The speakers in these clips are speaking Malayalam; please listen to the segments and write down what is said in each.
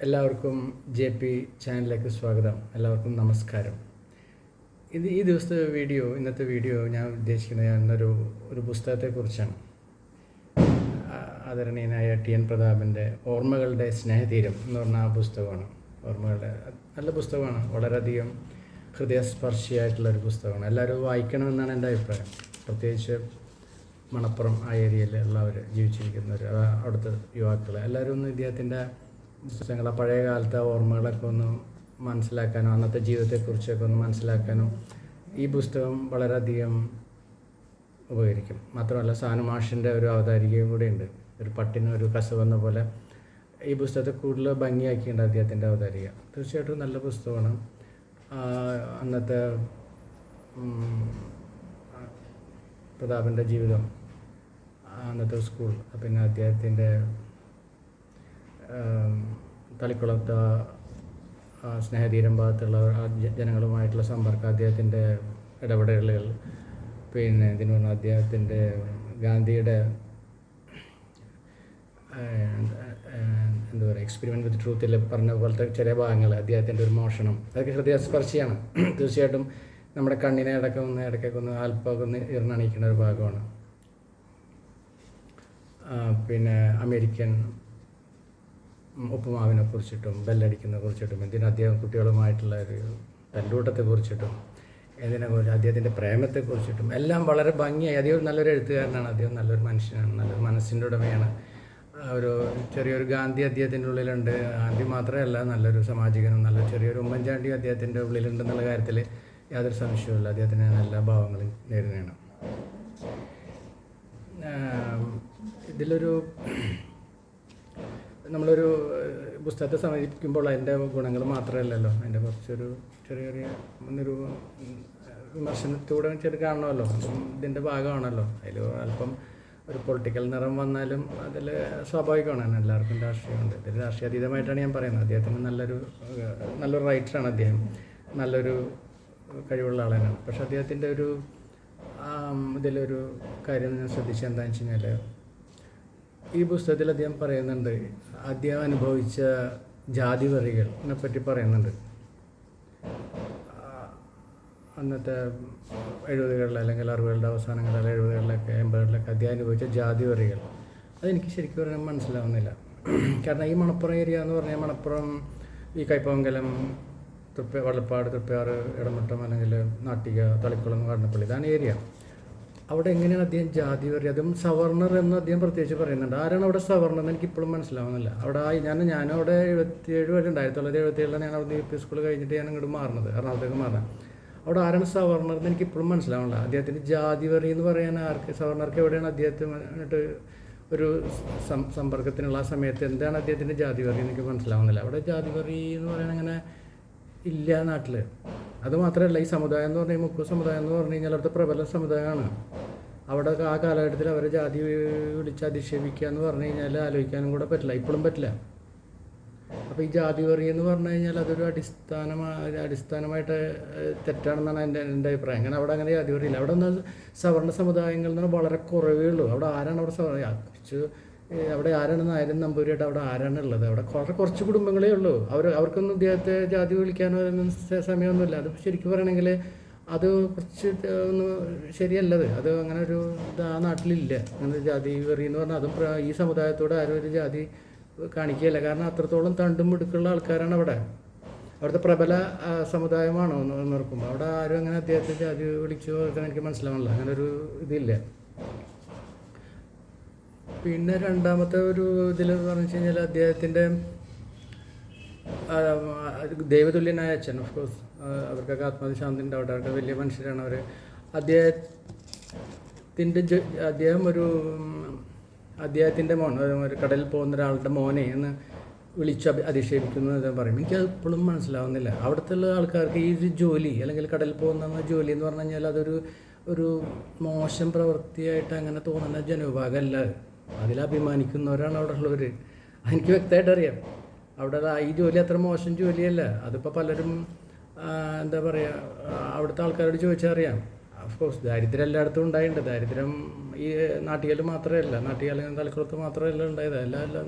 എല്ലാവർക്കും JP ചാനലിലേക്ക് സ്വാഗതം. എല്ലാവർക്കും നമസ്കാരം. ഇന്നത്തെ വീഡിയോ ഞാൻ ഉദ്ദേശിക്കുന്നത് ഒരു പുസ്തകത്തെക്കുറിച്ചാണ്. ആദരണീയനായ TN പ്രതാപൻ്റെ ഓർമ്മകളുടെ സ്നേഹതീരം എന്ന് പറഞ്ഞ ആ പുസ്തകമാണ്. ഓർമ്മകളുടെ നല്ല പുസ്തകമാണ്. വളരെയധികം ഹൃദയസ്പർശിയായിട്ടുള്ളൊരു പുസ്തകമാണ്. എല്ലാവരും വായിക്കണമെന്നാണ് എൻ്റെ അഭിപ്രായം. പ്രത്യേകിച്ച് മണപ്പുറം ആ ഏരിയയിലുള്ളവർ ജീവിച്ചിരിക്കുന്നവർ, അവിടുത്തെ യുവാക്കൾ എല്ലാവരും ഒന്ന് ഇദ്ദേഹത്തിൻ്റെ പുസ്തകങ്ങൾ, പഴയ കാലത്തെ ഓർമ്മകളൊക്കെ ഒന്ന് മനസ്സിലാക്കാനും അന്നത്തെ ജീവിതത്തെക്കുറിച്ചൊക്കെ ഒന്ന് മനസ്സിലാക്കാനും ഈ പുസ്തകം വളരെയധികം ഉപകരിക്കും. മാത്രമല്ല സാനുമാഷിൻ്റെ ഒരു അവതാരികയും കൂടെ ഉണ്ട്. ഒരു പട്ടിന് ഒരു കസവെന്ന പോലെ ഈ പുസ്തകത്തെ കൂടുതൽ ഭംഗിയാക്കിയിട്ടുണ്ട് അദ്ദേഹത്തിൻ്റെ അവതാരിക. തീർച്ചയായിട്ടും നല്ല പുസ്തകമാണ്. അന്നത്തെ പ്രതാപൻ്റെ ജീവിതം, അന്നത്തെ സ്കൂൾ, പിന്നെ അദ്ദേഹത്തിൻ്റെ തളിക്കുളത്ത് സ്നേഹതീരം ഭാഗത്തുള്ള ജനങ്ങളുമായിട്ടുള്ള സമ്പർക്കം, അദ്ദേഹത്തിൻ്റെ ഇടപെടലുകൾ, പിന്നെ ഇതിന് പറഞ്ഞാൽ അദ്ദേഹത്തിൻ്റെ ഗാന്ധിയുടെ എന്താ പറയുക, എക്സ്പെരിമെൻറ്റ് വിത്ത് ട്രൂത്തിൽ പറഞ്ഞ പോലത്തെ ചില ഭാഗങ്ങൾ, അദ്ദേഹത്തിൻ്റെ ഒരു മോഷണം, അതൊക്കെ ഹൃദയസ്പർശിയാണ്. തീർച്ചയായിട്ടും നമ്മുടെ കണ്ണിനെ ഇടയ്ക്കൊക്കെ ഒന്ന് അല്പമൊക്കെ ഒന്ന് ഇറണണിക്കുന്ന ഒരു ഭാഗമാണ്. പിന്നെ അമേരിക്കൻ ഉപ്പുമാവിനെ കുറിച്ചിട്ടും ബെല്ലടിക്കുന്നതിനെ കുറിച്ചിട്ടും, എന്തിനും അദ്ദേഹം കുട്ടികളുമായിട്ടുള്ള ഒരു തല്ലൂട്ടത്തെക്കുറിച്ചിട്ടും, എന്തിനെക്കുറിച്ച് അദ്ദേഹത്തിൻ്റെ പ്രേമത്തെക്കുറിച്ചിട്ടും എല്ലാം വളരെ ഭംഗിയായി. അദ്ദേഹം നല്ലൊരു എഴുത്തുകാരനാണ്, അദ്ദേഹം നല്ലൊരു മനുഷ്യനാണ്, നല്ലൊരു മനസ്സിൻ്റെ ഉടമയാണ്. ഒരു ചെറിയൊരു ഗാന്ധി അദ്ദേഹത്തിൻ്റെ ഉള്ളിലുണ്ട്. ഗാന്ധി മാത്രമല്ല, നല്ലൊരു സാമാജികനും നല്ല ചെറിയൊരു ഉമ്മൻചാണ്ടിയും അദ്ദേഹത്തിൻ്റെ ഉള്ളിലുണ്ടെന്നുള്ള കാര്യത്തിൽ യാതൊരു സംശയവുമില്ല. അദ്ദേഹത്തിന് എല്ലാ ഭാവങ്ങളും നേരിടുകയാണ്. നമ്മളൊരു പുസ്തകത്തെ സമീപിക്കുമ്പോൾ അതിൻ്റെ ഗുണങ്ങൾ മാത്രമല്ലല്ലോ, അതിൻ്റെ കുറച്ചൊരു ചെറിയ വിമർശനത്തോടെ കാണണമല്ലോ. ഇതിൻ്റെ ഭാഗമാണല്ലോ. അതിൽ അല്പം ഒരു പൊളിറ്റിക്കൽ നിറം വന്നാലും അതിൽ സ്വാഭാവികമാണ്. എല്ലാവർക്കും രാഷ്ട്രീയമുണ്ട്. ഇതിൽ രാഷ്ട്രീയാതീതമായിട്ടാണ് ഞാൻ പറയുന്നത്. അദ്ദേഹത്തിന് നല്ലൊരു റൈറ്ററാണ് അദ്ദേഹം, നല്ലൊരു കഴിവുള്ള ആളാണ്. പക്ഷെ അദ്ദേഹത്തിൻ്റെ ഇതിലൊരു കാര്യം ഞാൻ ശ്രദ്ധിച്ചത് എന്താണെന്ന് വെച്ച് കഴിഞ്ഞാൽ, ഈ പുസ്തകത്തിൽ അദ്ദേഹം പറയുന്നുണ്ട്, അദ്ദേഹം അനുഭവിച്ച ജാതിവെറികളെ പറ്റി പറയുന്നുണ്ട്. അന്നത്തെ 70കളിൽ അല്ലെങ്കിൽ 60കളുടെ അവസാനങ്ങളിൽ, 70കളിലൊക്കെ 80കളിലൊക്കെ അദ്ദേഹം അനുഭവിച്ച ജാതിവെറികൾ അതെനിക്ക് ശരിക്കും പറയാൻ മനസ്സിലാവുന്നില്ല. കാരണം ഈ മണപ്പുറം ഏരിയ എന്ന് പറഞ്ഞാൽ, മണപ്പുറം, ഈ കയ്പമംഗലം, വള്ളപ്പാട്, തൃപ്പയാറ്, ഇടമട്ടം, അല്ലെങ്കിൽ നാട്ടിക, തളിക്കുളം, കടന്നപ്പള്ളി, ഇതാണ് ഏരിയ. അവിടെ എങ്ങനെയാണ് അദ്ദേഹം ജാതി വരി, അതും സവർണർ എന്ന് അദ്ദേഹം പ്രത്യേകിച്ച് പറയുന്നുണ്ട്. ആരാണ് അവിടെ സവർണർ എന്ന് എനിക്കിപ്പോഴും മനസ്സിലാവുന്നില്ല. അവിടെ ഞാനവിടെ 77 വരെ 1977 ഞാൻ അവിടെ UP സ്കൂൾ കഴിഞ്ഞിട്ട് ഞാൻ ഇങ്ങോട്ട് മാറുന്നത്, എറണാകുളത്തേക്ക് മാറാം. അവിടെ ആരാണ് സവർണർ എന്ന് എനിക്കിപ്പോഴും മനസ്സിലാവുന്നില്ല. അദ്ദേഹത്തിൻ്റെ ജാതി വരി എന്ന് പറയാൻ സവർണർക്ക് എവിടെയാണ് അദ്ദേഹത്തിനായിട്ട് ഒരു സമ്പർക്കത്തിനുള്ള ആ സമയത്ത് എന്താണ് അദ്ദേഹത്തിൻ്റെ ജാതി വരി എന്ന് എനിക്ക് മനസ്സിലാവുന്നില്ല. അവിടെ ജാതി വരി എന്ന് പറയാൻ അങ്ങനെ ഇല്ല നാട്ടിൽ. അതുമാത്രമല്ല, ഈ സമുദായം എന്ന് പറഞ്ഞാൽ, മുക്കു സമുദായം എന്ന് പറഞ്ഞു കഴിഞ്ഞാൽ അവിടുത്തെ പ്രബല സമുദായമാണ്. അവിടെ ആ കാലഘട്ടത്തിൽ അവരെ ജാതി വിളിച്ച് അധിക്ഷേപിക്കുക എന്ന് പറഞ്ഞു കഴിഞ്ഞാൽ ആലോചിക്കാനും കൂടെ പറ്റില്ല, ഇപ്പോഴും പറ്റില്ല. അപ്പോൾ ഈ ജാതി വെറി എന്ന് പറഞ്ഞു കഴിഞ്ഞാൽ അതൊരു അടിസ്ഥാനമായിട്ട് തെറ്റാണെന്നാണ് എൻ്റെ അഭിപ്രായം. അങ്ങനെ ജാതി വെറിയില്ല. അവിടെ ഒന്ന് സവർണ സമുദായങ്ങൾ എന്ന് പറഞ്ഞാൽ വളരെ കുറവേ ഉള്ളൂ. അവിടെ ആരാണ് അവിടെ ആരാണ് നായരും നമ്പൂരിയായിട്ട് അവിടെ ആരാണ് ഉള്ളത്? അവിടെ കുറച്ച് കുടുംബങ്ങളേ ഉള്ളൂ. അവർക്കൊന്നും ഇദ്ദേഹത്തെ ജാതി വിളിക്കാനോ സമയമൊന്നുമില്ല. അത് ശരിക്കും പറയണമെങ്കിൽ അത് കുറച്ച് ഒന്ന് ശരിയല്ലത്. അത് അങ്ങനെ ഒരു ആ നാട്ടിലില്ല. അങ്ങനെ ജാതി വെറി എന്ന് പറഞ്ഞാൽ അതും ഈ സമുദായത്തോട് ആരും ഒരു ജാതി കാണിക്കുകയില്ല. കാരണം അത്രത്തോളം തണ്ടും മിടുക്കുള്ള ആൾക്കാരാണ് അവിടെ. അവിടുത്തെ പ്രബല സമുദായമാണോ എന്ന് നോക്കുമ്പോൾ അവിടെ ആരും അങ്ങനെ അദ്ദേഹത്തെ ജാതി വിളിച്ചു എനിക്ക് മനസ്സിലാവണില്ല. അങ്ങനെ ഒരു ഇതില്ല. പിന്നെ രണ്ടാമത്തെ ഒരു ഇതിൽ പറഞ്ഞു വെച്ച് കഴിഞ്ഞാൽ, അദ്ദേഹത്തിൻ്റെ ദൈവതുല്യനായ അച്ഛൻ, ഓഫ് കോഴ്സ് അവർക്കൊക്കെ ആത്മശാന്തി ഉണ്ടാവട്ടെ, അവർക്ക് വലിയ മനുഷ്യരാണ് അവർ. അദ്ദേഹത്തിൻ്റെ മോൻ, ഒരു കടലിൽ പോകുന്ന ഒരാളുടെ മോനെ എന്ന് വിളിച്ച് അധിക്ഷേപിക്കുന്നു എന്ന് പറയും. എനിക്കത് ഇപ്പോഴും മനസ്സിലാവുന്നില്ല. അവിടുത്തെ ആൾക്കാർക്ക് ഈ ജോലി, അല്ലെങ്കിൽ കടലിൽ പോകുന്ന ജോലി എന്ന് പറഞ്ഞു കഴിഞ്ഞാൽ അതൊരു മോശം പ്രവൃത്തിയായിട്ട് അങ്ങനെ തോന്നുന്ന ജനവിഭാഗമല്ല. അതിലഭിമാനിക്കുന്നവരാണ് അവിടെ ഉള്ളവർ. എനിക്ക് വ്യക്തമായിട്ട് അറിയാം. അവിടെ ഈ ജോലി അത്ര മോശം ജോലിയല്ല. അതിപ്പോൾ പലരും അവിടുത്തെ ആൾക്കാരോട് ചോദിച്ചാൽ അറിയാം. ഓഫ് കോഴ്സ് ദാരിദ്ര്യം എല്ലായിടത്തും ഉണ്ടായിട്ടുണ്ട്. ദാരിദ്ര്യം ഈ നാട്ടികയിൽ മാത്രമല്ല, നാട്ടികലും തലക്കുളത്ത് മാത്രമല്ല ഉണ്ടായത്.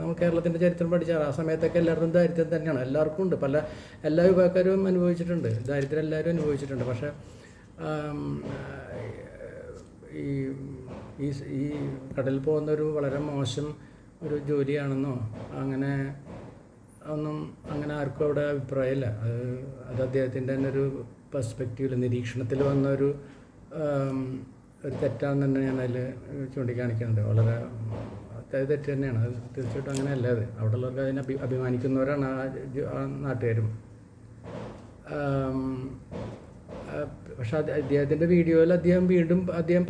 നമ്മൾ കേരളത്തിൻ്റെ ചരിത്രം പഠിച്ചാൽ ആ സമയത്തൊക്കെ എല്ലായിടത്തും ദാരിദ്ര്യം തന്നെയാണ്, എല്ലാവർക്കും ഉണ്ട്. എല്ലാ വിഭാഗക്കാരും അനുഭവിച്ചിട്ടുണ്ട് ദാരിദ്ര്യം, എല്ലാവരും അനുഭവിച്ചിട്ടുണ്ട്. പക്ഷേ ഈ ഈ ഈ കടലിൽ പോകുന്നൊരു വളരെ മോശം ഒരു ജോലിയാണെന്നോ അങ്ങനെ ആർക്കും അവിടെ അഭിപ്രായമില്ല. അത് അദ്ദേഹത്തിൻ്റെ തന്നെ ഒരു പെർസ്പെക്റ്റീവിൽ, നിരീക്ഷണത്തിൽ വന്ന ഒരു തെറ്റാണെന്ന് തന്നെ ഞാൻ അതിൽ ചൂണ്ടിക്കാണിക്കുന്നുണ്ട്. വളരെ തെറ്റ് തന്നെയാണ് അത്, തീർച്ചയായിട്ടും അങ്ങനെയല്ല. അത് അവിടെ ഉള്ളവർക്ക് അതിനെ അഭിമാനിക്കുന്നവരാണ് ആ നാട്ടുകാരും. പക്ഷെ അദ്ദേഹത്തിൻ്റെ വീഡിയോയിൽ അദ്ദേഹം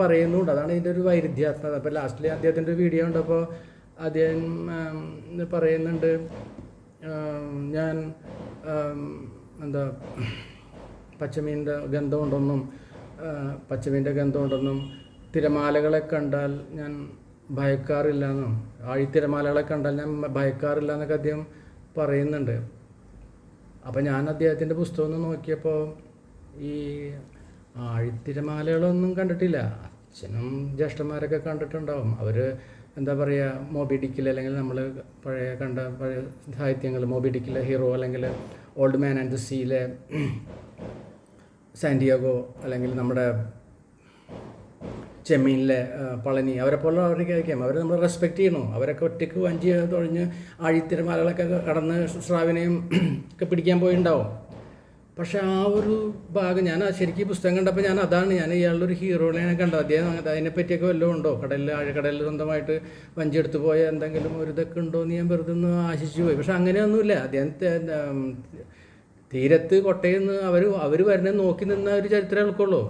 പറയുന്നുണ്ട്, അതാണ് ഇതിൻ്റെ ഒരു വൈരുദ്ധ്യാത്മകത. അപ്പോൾ ലാസ്റ്റിൽ അദ്ദേഹത്തിൻ്റെ ഒരു വീഡിയോ ഉണ്ടപ്പോൾ അദ്ദേഹം പറയുന്നുണ്ട്, ഞാൻ പച്ചമീൻ്റെ ഗന്ധമുണ്ടെന്നും തിരമാലകളെ കണ്ടാൽ ഞാൻ ഭയക്കാറില്ലെന്നും, ആഴിത്തിരമാലകളെ കണ്ടാൽ ഞാൻ ഭയക്കാറില്ല എന്നൊക്കെ അദ്ദേഹം പറയുന്നുണ്ട്. അപ്പോൾ ഞാൻ അദ്ദേഹത്തിൻ്റെ പുസ്തകം ഒന്ന് നോക്കിയപ്പോൾ ഈ ആഴിത്തിരമാലകളൊന്നും കണ്ടിട്ടില്ല. അച്ഛനും ജ്യേഷ്ഠന്മാരൊക്കെ കണ്ടിട്ടുണ്ടാവും. അവർ എന്താ പറയുക, മോബി ഡിക്കിൽ, അല്ലെങ്കിൽ നമ്മൾ പഴയ സാഹിത്യങ്ങൾ, മോബി ഡിക്കിലെ ഹീറോ, അല്ലെങ്കിൽ ഓൾഡ് മാൻ ആൻഡ് ദ സീയിലെ സാന്റിയാഗോ, അല്ലെങ്കിൽ നമ്മുടെ ചെമ്മീനിലെ പളനി, അവരെ പോലെ അവർക്ക് കഴിക്കാം. അവരെ നമ്മൾ റെസ്പെക്റ്റ് ചെയ്യണോ? അവരൊക്കെ ഒറ്റയ്ക്ക് വഞ്ചി തുഴഞ്ഞ് ആഴിത്തിരമാലകളൊക്കെ കടന്ന് സ്രാവിനെയും ഒക്കെ പിടിക്കാൻ പോയിണ്ടാവും. പക്ഷെ ആ ഒരു ഭാഗം ഞാൻ ശരിക്കും പുസ്തകം കണ്ടപ്പോൾ ഞാൻ ഇയാളുടെ ഒരു ഹീറോയിനെ കണ്ടത്. അദ്ദേഹം അതിനെപ്പറ്റിയൊക്കെ വല്ലതും ഉണ്ടോ, ആഴക്കടലിൽ സ്വന്തമായിട്ട് വഞ്ചിയെടുത്ത് പോയ എന്തെങ്കിലും ഒരു ഇതൊക്കെ ഉണ്ടോ എന്ന് ഞാൻ വെറുതെ ഒന്ന് ആശിച്ചു പോയി. പക്ഷെ അങ്ങനെയൊന്നുമില്ല. അദ്ദേഹത്തെ തീരത്ത് കൊട്ടയിൽ നിന്ന് അവർ വരണേ നോക്കി നിന്ന ഒരു ചരിത്രം എടുക്കുള്ളൂ.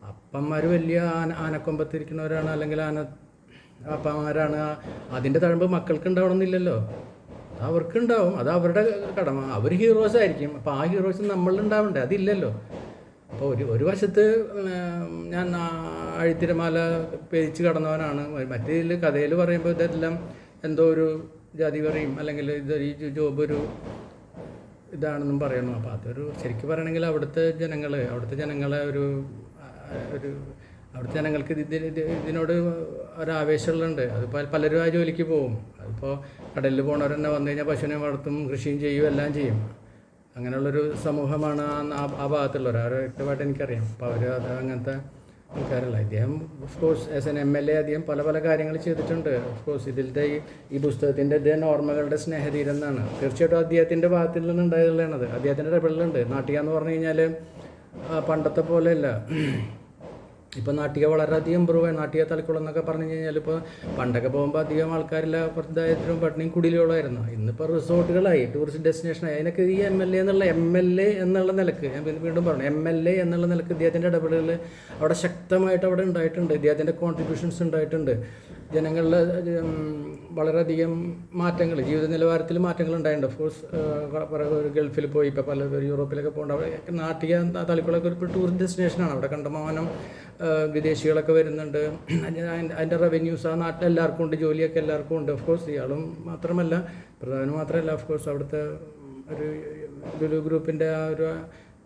അപ്പന്മാർ വലിയ ആനക്കൊമ്പത്തിരിക്കുന്നവരാണ്, അല്ലെങ്കിൽ അപ്പന്മാരാണ്. അതിൻ്റെ തഴമ്പ് മക്കൾക്ക് ഉണ്ടാവണമെന്നില്ലല്ലോ, അവർക്കുണ്ടാവും. അത് അവരുടെ കടമ. അവർ ഹീറോസ് ആയിരിക്കും. അപ്പോൾ ആ ഹീറോസ് നമ്മളിലുണ്ടാവണ്ടേ? അതില്ലല്ലോ. അപ്പോൾ ഒരു വശത്ത് ഞാൻ ആഴിത്തിരമാല പേരിച്ച് കടന്നവനാണ്. മറ്റേതിൽ കഥയിൽ പറയുമ്പോൾ ഇതെല്ലാം എന്തോ ഒരു ജാതി പറയും, അല്ലെങ്കിൽ ഈ ജോബ് ഒരു ഇതാണെന്നും പറയുന്നു. അപ്പോൾ അതൊരു ശരിക്കും പറയണമെങ്കിൽ അവിടുത്തെ ജനങ്ങളെ അവിടുത്തെ ജനങ്ങൾക്ക് ഇതിനോട് ഒരാവേശമുള്ളുണ്ട്. അതിപ്പോൾ പലരും ആ ജോലിക്ക് പോകും. അതിപ്പോൾ കടലിൽ പോകണവർ തന്നെ വന്നു കഴിഞ്ഞാൽ പശുവിനെ വളർത്തും, കൃഷിയും ചെയ്യും, എല്ലാം ചെയ്യും. അങ്ങനെയുള്ളൊരു സമൂഹമാണ് ആ ഭാഗത്തുള്ളവർ. അവരെ വ്യക്തമായിട്ട് എനിക്കറിയാം. അപ്പോൾ അത് അങ്ങനത്തെ ആൾക്കാരല്ല. ഇദ്ദേഹം ഓഫ്കോഴ്സ് ആസ് എൻ MLA അദ്ദേഹം പല കാര്യങ്ങൾ ചെയ്തിട്ടുണ്ട്. ഓഫ്കോഴ്സ് ഇതിലത്തെ ഈ പുസ്തകത്തിൻ്റെ ഓർമ്മകളുടെ സ്നേഹതീരം എന്നാണ്. തീർച്ചയായിട്ടും അദ്ദേഹത്തിൻ്റെ ഭാഗത്തിൽ നിന്നുണ്ടായതുള്ളതാണത്. അദ്ദേഹത്തിൻ്റെ ഇടപെടലുണ്ട്. നാട്ടിക എന്ന് പറഞ്ഞു കഴിഞ്ഞാൽ പണ്ടത്തെ പോലെയല്ല. ഇപ്പോൾ നാട്ടിക വളരെയധികം ഇമ്പ്രൂവ് ആയി. നാട്ടിക തലക്കുളം എന്നൊക്കെ പറഞ്ഞു കഴിഞ്ഞാൽ ഇപ്പോൾ പണ്ടൊക്കെ പോകുമ്പോൾ അധികം ആൾക്കാരില്ല, കുറച്ച് ദാരിദ്ര്യവും പട്ടിണിയും കുടിലുകളായിരുന്നു. ഇന്നിപ്പോൾ റിസോർട്ടുകളായി, ടൂറിസ്റ്റ് ഡെസ്റ്റിനേഷനായി. അതിനൊക്കെ ഈ MLA എന്നുള്ള നിലക്ക്, ഞാൻ വീണ്ടും പറഞ്ഞു, MLA എന്നുള്ള നിലക്ക് ഇദ്ദേഹത്തിൻ്റെ ഇടപെടലുകൾ അവിടെ ശക്തമായിട്ട് അവിടെ ഉണ്ടായിട്ടുണ്ട്. ഇദ്ദേഹത്തിൻ്റെ കോൺട്രിബ്യൂഷൻസ് ഉണ്ടായിട്ടുണ്ട്. ജനങ്ങളിൽ വളരെയധികം മാറ്റങ്ങൾ, ജീവിത നിലവാരത്തിൽ മാറ്റങ്ങൾ ഉണ്ടായിട്ടുണ്ട്. ഓഫ്കോഴ്സ് ഗൾഫിൽ പോയി, ഇപ്പോൾ പല യൂറോപ്പിലൊക്കെ പോകേണ്ട നാട്ടിക തലക്കുളമൊക്കെ ഒരു ടൂറിസ്റ്റ് ഡെസ്റ്റിനേഷനാണ്. അവിടെ കണ്ടമാനം വിദേശികളൊക്കെ വരുന്നുണ്ട്. അതിൻ്റെ റവന്യൂസ് ആ നാട്ടിൽ എല്ലാവർക്കും ഉണ്ട്, ജോലിയൊക്കെ എല്ലാവർക്കും ഉണ്ട്. ഓഫ്കോഴ്സ് ഇയാളും മാത്രമല്ല, പ്രധാനം മാത്രമല്ല, ഓഫ്കോഴ്സ് അവിടുത്തെ ഒരു ലുലു ഗ്രൂപ്പിൻ്റെ ആ ഒരു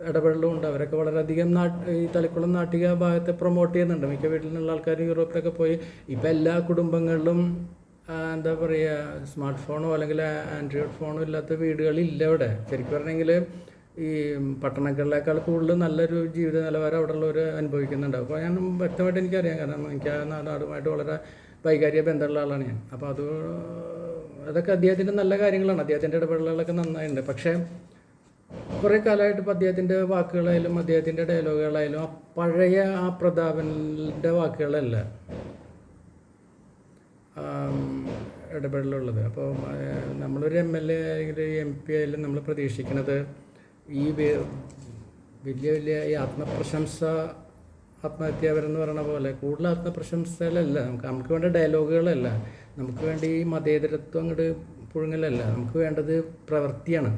ഇടപെടലും ഉണ്ട്. അവരൊക്കെ വളരെയധികം ഈ തലക്കുളം നാട്ടിക ഭാഗത്തെ പ്രൊമോട്ട് ചെയ്യുന്നുണ്ട്. മിക്ക വീട്ടിൽ നിന്നുള്ള ആൾക്കാർ യൂറോപ്പിലൊക്കെ പോയി. ഇപ്പം എല്ലാ കുടുംബങ്ങളിലും എന്താ പറയുക, സ്മാർട്ട് ഫോണോ അല്ലെങ്കിൽ ആൻഡ്രോയിഡ് ഫോണോ ഇല്ലാത്ത വീടുകളില്ല അവിടെ. ശരിക്കും പറഞ്ഞെങ്കിൽ ഈ പട്ടണങ്ങളിലേക്കാൾ കൂടുതൽ നല്ലൊരു ജീവിത നിലവാരം അവിടെ ഉള്ളവർ അനുഭവിക്കുന്നുണ്ട്. അപ്പോൾ ഞാൻ വ്യക്തമായിട്ട് എനിക്കറിയാം, കാരണം എനിക്ക് ആ നാടുമായിട്ട് വളരെ വൈകാരിക ബന്ധമുള്ള ആളാണ് ഞാൻ. അപ്പോൾ അതൊക്കെ അദ്ദേഹത്തിൻ്റെ നല്ല കാര്യങ്ങളാണ്. അദ്ദേഹത്തിൻ്റെ ഇടപെടലുകളൊക്കെ നന്നായിട്ടുണ്ട്. പക്ഷേ കുറേ കാലമായിട്ട് ഇപ്പോൾ അദ്ദേഹത്തിൻ്റെ വാക്കുകളായാലും അദ്ദേഹത്തിൻ്റെ ഡയലോഗുകളായാലും ആ പഴയ ആ പ്രതാപൻ്റെ വാക്കുകളല്ല ഇടപെടലുള്ളത്. അപ്പോൾ നമ്മളൊരു MLA അല്ലെങ്കിൽ MP ആയാലും നമ്മൾ പ്രതീക്ഷിക്കുന്നത് ഈ വലിയ ഈ ആത്മഹത്യാപരെന്ന് പറയുന്ന പോലെ കൂടുതൽ ആത്മപ്രശംസകളല്ല, നമുക്ക് വേണ്ട ഡയലോഗുകളല്ല, നമുക്ക് വേണ്ടി ഈ മതേതരത്വം അങ്ങോട്ട് പുഴുങ്ങലല്ല. നമുക്ക് വേണ്ടത് പ്രവൃത്തിയാണ്.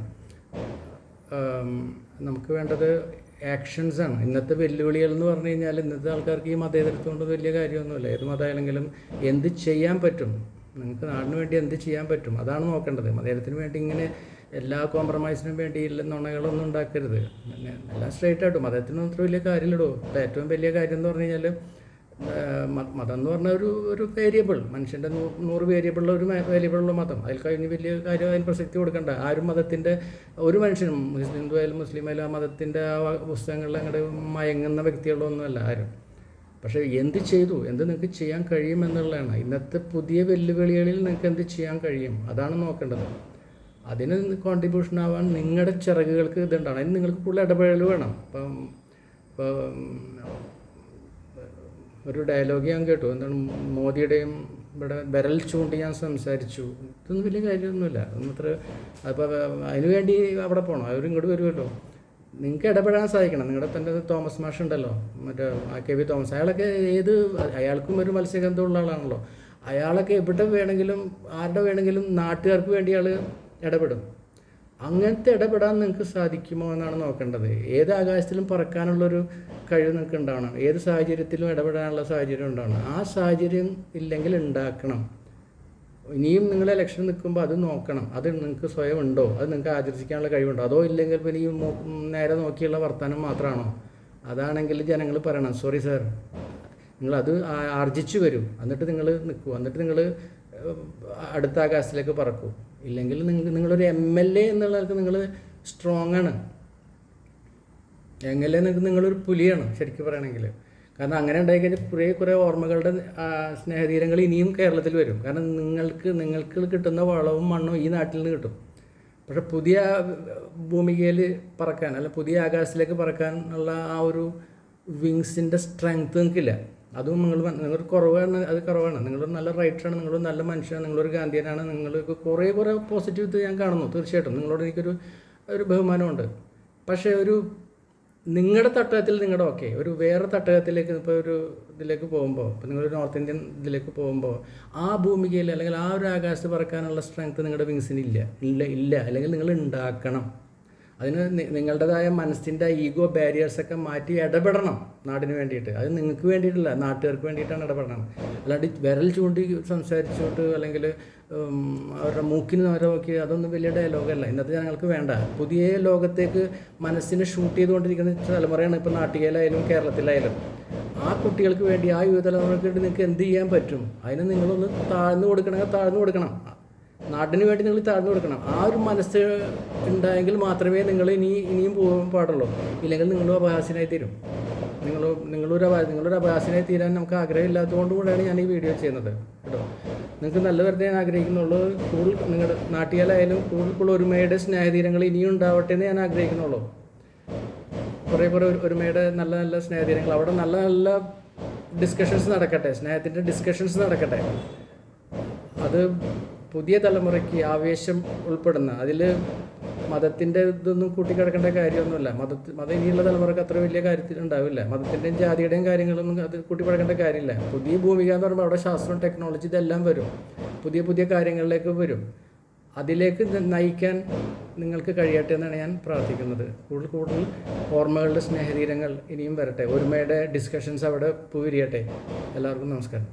നമുക്ക് വേണ്ടത് ആക്ഷൻസാണ്. ഇന്നത്തെ വെല്ലുവിളികൾ എന്ന് പറഞ്ഞു കഴിഞ്ഞാൽ ഇന്നത്തെ ആൾക്കാർക്ക് ഈ മതേതരത്വം കൊണ്ട് വലിയ കാര്യമൊന്നുമില്ല. ഏത് മതമായാലെങ്കിലും എന്ത് ചെയ്യാൻ പറ്റും, നിങ്ങൾക്ക് നാടിന് വേണ്ടി എന്ത് ചെയ്യാൻ പറ്റും, അതാണ് നോക്കേണ്ടത്. മതേതരത്തിന് വേണ്ടി ഇങ്ങനെ എല്ലാ കോംപ്രമൈസിനും വേണ്ടിയില്ല നുണകളൊന്നും ഉണ്ടാക്കരുത്. എല്ലാം സ്ട്രൈറ്റ് ആയിട്ടും മതത്തിനൊന്നും അത്ര വലിയ കാര്യമില്ലടോ. ഇപ്പോൾ ഏറ്റവും വലിയ കാര്യം എന്ന് പറഞ്ഞു കഴിഞ്ഞാൽ മതം എന്ന് പറഞ്ഞാൽ ഒരു വേരിയബിൾ, മനുഷ്യൻ്റെ 100 വേരിയബിളുള്ള ഒരു വേരിയബിളുള്ള മതം. അതിൽ കഴിഞ്ഞ് വലിയ കാര്യം അതിന് പ്രസക്തി കൊടുക്കണ്ട. ആരും മതത്തിൻ്റെ ഒരു മനുഷ്യനും, ഹിന്ദു ആയാലും മുസ്ലിം ആയാലും, ആ മതത്തിൻ്റെ ആ പുസ്തകങ്ങളിൽ അങ്ങോട്ട് മയങ്ങുന്ന വ്യക്തികളൊന്നുമല്ല ആരും. പക്ഷേ എന്ത് ചെയ്തു, എന്ത് നിങ്ങൾക്ക് ചെയ്യാൻ കഴിയുമെന്നുള്ളതാണ് ഇന്നത്തെ പുതിയ വെല്ലുവിളികളിൽ. നിങ്ങൾക്ക് എന്ത് ചെയ്യാൻ കഴിയും, അതാണ് നോക്കേണ്ടത്. അതിന് കോൺട്രിബ്യൂഷൻ ആവാൻ നിങ്ങളുടെ ചിറകുകൾക്ക് ഇതുണ്ടാണ്. അതിന് നിങ്ങൾക്ക് കൂടുതൽ ഇടപെടൽ വേണം. ഇപ്പോൾ ഒരു ഡയലോഗ് ഞാൻ കേട്ടു, എന്താണ്, മോദിയുടെയും ഇവിടെ വിരൽ ചൂണ്ടി ഞാൻ സംസാരിച്ചു. ഇതൊന്നും വലിയ കാര്യമൊന്നുമില്ല. അത്ര അപ്പോൾ അതിന് വേണ്ടി അവിടെ പോകണം, അവരിങ്ങോട്ട് വരുമല്ലോ. നിങ്ങൾക്ക് ഇടപെടാൻ സാധിക്കണം. നിങ്ങളുടെ തന്നെ തോമസ് മാഷ് ഉണ്ടല്ലോ, മറ്റേ KV തോമസ്, അയാൾക്കും ഒരു മത്സ്യഗന്ധമുള്ള ആളാണല്ലോ. അയാളൊക്കെ എവിടെ വേണമെങ്കിലും ആരുടെ വേണമെങ്കിലും നാട്ടുകാർക്ക് വേണ്ടി അയാൾ ഇടപെടും. അങ്ങനത്തെ ഇടപെടാൻ നിങ്ങൾക്ക് സാധിക്കുമോ എന്നാണ് നോക്കേണ്ടത്. ഏത് ആകാശത്തിലും പറക്കാനുള്ളൊരു കഴിവ് നിങ്ങൾക്ക് ഉണ്ടാവണം. ഏത് സാഹചര്യത്തിലും ഇടപെടാനുള്ള സാഹചര്യം ഉണ്ടാവണം. ആ സാഹചര്യം ഇല്ലെങ്കിൽ ഉണ്ടാക്കണം. ഇനിയും നിങ്ങൾ ഇലക്ഷൻ നിൽക്കുമ്പോൾ അത് നോക്കണം. അത് നിങ്ങൾക്ക് സ്വയം ഉണ്ടോ, അത് നിങ്ങൾക്ക് ആചരിക്കാനുള്ള കഴിവുണ്ടോ, അതോ ഇല്ലെങ്കിൽ പിന്നെ ഈ നേരെ നോക്കിയുള്ള വർത്തമാനം മാത്രമാണോ? അതാണെങ്കിൽ ജനങ്ങൾ പറയണം, സോറി സാർ, നിങ്ങളത് ആർജിച്ചു വരൂ, എന്നിട്ട് നിങ്ങൾ നിൽക്കൂ, എന്നിട്ട് നിങ്ങൾ അടുത്ത ആകാശത്തിലേക്ക് പറക്കൂ. ഇല്ലെങ്കിൽ നിങ്ങളൊരു MLA എന്നുള്ളവർക്ക് നിങ്ങൾ സ്ട്രോങ് ആണ്. MLA നിങ്ങളൊരു പുലിയാണ് ശരിക്കും പറയുകയാണെങ്കിൽ. കാരണം അങ്ങനെ ഉണ്ടായിക്കഴിഞ്ഞാൽ കുറേ ഓർമ്മകളുടെ സ്നേഹതീരങ്ങൾ ഇനിയും കേരളത്തിൽ വരും. കാരണം നിങ്ങൾക്ക് കിട്ടുന്ന വളവും മണ്ണും ഈ നാട്ടിൽ നിന്ന് കിട്ടും. പക്ഷേ പുതിയ ഭൂമികയിൽ പറക്കാൻ, അല്ല പുതിയ ആകാശത്തിലേക്ക് പറക്കാൻ ഉള്ള ആ ഒരു വിങ്സിൻ്റെ സ്ട്രെങ്ത് നിങ്ങൾക്കില്ല. അതും നിങ്ങളൊരു കുറവാണ്, അത് കുറവാണ്. നിങ്ങളൊരു നല്ല റൈറ്ററാണ്, നിങ്ങളൊരു നല്ല മനുഷ്യനാണ്, നിങ്ങളൊരു ഗാന്ധിയനാണ്. നിങ്ങൾക്ക് കുറേ പോസിറ്റീവ് ഇത് ഞാൻ കാണുന്നു. തീർച്ചയായിട്ടും നിങ്ങളോട് എനിക്കൊരു ബഹുമാനമുണ്ട്. പക്ഷേ നിങ്ങളുടെ തട്ടകത്തിൽ നിങ്ങളുടെ ഒരു വേറെ തട്ടകത്തിലേക്ക് ഇപ്പോൾ ഇതിലേക്ക് പോകുമ്പോൾ, ഇപ്പോൾ നിങ്ങളൊരു നോർത്ത് ഇന്ത്യൻ ഇതിലേക്ക് പോകുമ്പോൾ ആ ഭൂമികയിൽ അല്ലെങ്കിൽ ആ ഒരു ആകാശത്ത് പറക്കാനുള്ള സ്ട്രെങ്ത് നിങ്ങളുടെ വിങ്സിന് ഇല്ല. അല്ലെങ്കിൽ നിങ്ങൾ ഉണ്ടാക്കണം. അതിന് നിങ്ങളുടേതായ മനസ്സിൻ്റെ ഈഗോ ബാരിയേഴ്സൊക്കെ മാറ്റി ഇടപെടണം നാടിന് വേണ്ടിയിട്ട്. അത് നിങ്ങൾക്ക് വേണ്ടിയിട്ടില്ല, നാട്ടുകാർക്ക് വേണ്ടിയിട്ടാണ് ഇടപെടണം. അല്ലാണ്ട് വിരൽ ചൂണ്ടി സംസാരിച്ചോട്ട് അല്ലെങ്കിൽ അവരുടെ മൂക്കിന് നേരെ നോക്കി അതൊന്നും വലിയ ഡയലോഗല്ല ഇന്നത്തെ ജനങ്ങൾക്ക് വേണ്ട. പുതിയ ലോകത്തേക്ക് മനസ്സിനെ ഷൂട്ട് ചെയ്തുകൊണ്ടിരിക്കുന്ന തലമുറയാണ് ഇപ്പോൾ നാട്ടികയിലായാലും കേരളത്തിലായാലും. ആ കുട്ടികൾക്ക് വേണ്ടി, ആ യുവതലമുറയ്ക്ക് വേണ്ടി നിങ്ങൾക്ക് എന്ത് ചെയ്യാൻ പറ്റും? അതിന് നിങ്ങളൊന്ന് താഴ്ന്നു കൊടുക്കണം. നാടിന് വേണ്ടി നിങ്ങൾ താഴ്ന്നു കൊടുക്കണം. ആ ഒരു മനസ്സ് ഉണ്ടായെങ്കിൽ മാത്രമേ നിങ്ങൾ ഇനിയും പോകാൻ പാടുള്ളൂ. ഇല്ലെങ്കിൽ നിങ്ങളും അപഹാസ്യനായി തീരും. നിങ്ങളൊരു അപഹാസ്യനായി തീരാൻ നമുക്ക് ആഗ്രഹമില്ലാത്തതുകൊണ്ട് കൂടെയാണ് ഞാൻ ഈ വീഡിയോ ചെയ്യുന്നത് കേട്ടോ. നിങ്ങൾക്ക് നല്ല വെറുതെ ഞാൻ ആഗ്രഹിക്കുന്നുള്ളൂ. നിങ്ങളുടെ നാട്ടിലായാലും കൂടുതൽ ഒരുമയുടെ സ്നേഹതീരങ്ങൾ ഇനിയും ഉണ്ടാവട്ടെ എന്ന് ഞാൻ ആഗ്രഹിക്കുന്നുള്ളൂ. കുറേ ഒരുമയുടെ നല്ല നല്ല സ്നേഹതീരങ്ങൾ, അവിടെ നല്ല നല്ല ഡിസ്കഷൻസ് നടക്കട്ടെ, സ്നേഹത്തിൻ്റെ ഡിസ്കഷൻസ് നടക്കട്ടെ. അത് പുതിയ തലമുറയ്ക്ക് ആവേശം ഉൾപ്പെടുന്ന, അതിൽ മതത്തിൻ്റെ ഇതൊന്നും കൂട്ടിക്കിടക്കേണ്ട കാര്യമൊന്നുമില്ല. മതം ഇനിയുള്ള തലമുറക്ക് അത്ര വലിയ കാര്യത്തിൽ ഉണ്ടാവില്ല. മതത്തിൻ്റെയും ജാതിയുടെയും കാര്യങ്ങളൊന്നും അത് കൂട്ടിക്കിടക്കേണ്ട കാര്യമില്ല. പുതിയ ഭൂമിക എന്ന് പറയുമ്പോൾ അവിടെ ശാസ്ത്രം, ടെക്നോളജി ഇതെല്ലാം വരും. പുതിയ കാര്യങ്ങളിലേക്ക് വരും. അതിലേക്ക് നയിക്കാൻ നിങ്ങൾക്ക് കഴിയട്ടെ എന്നാണ് ഞാൻ പ്രാർത്ഥിക്കുന്നത്. കൂടുതൽ ഓർമ്മകളുടെ സ്നേഹതീരങ്ങൾ ഇനിയും വരട്ടെ. ഒരുമയുടെ ഡിസ്കഷൻസ് അവിടെ പൂരിയട്ടെ. എല്ലാവർക്കും നമസ്കാരം.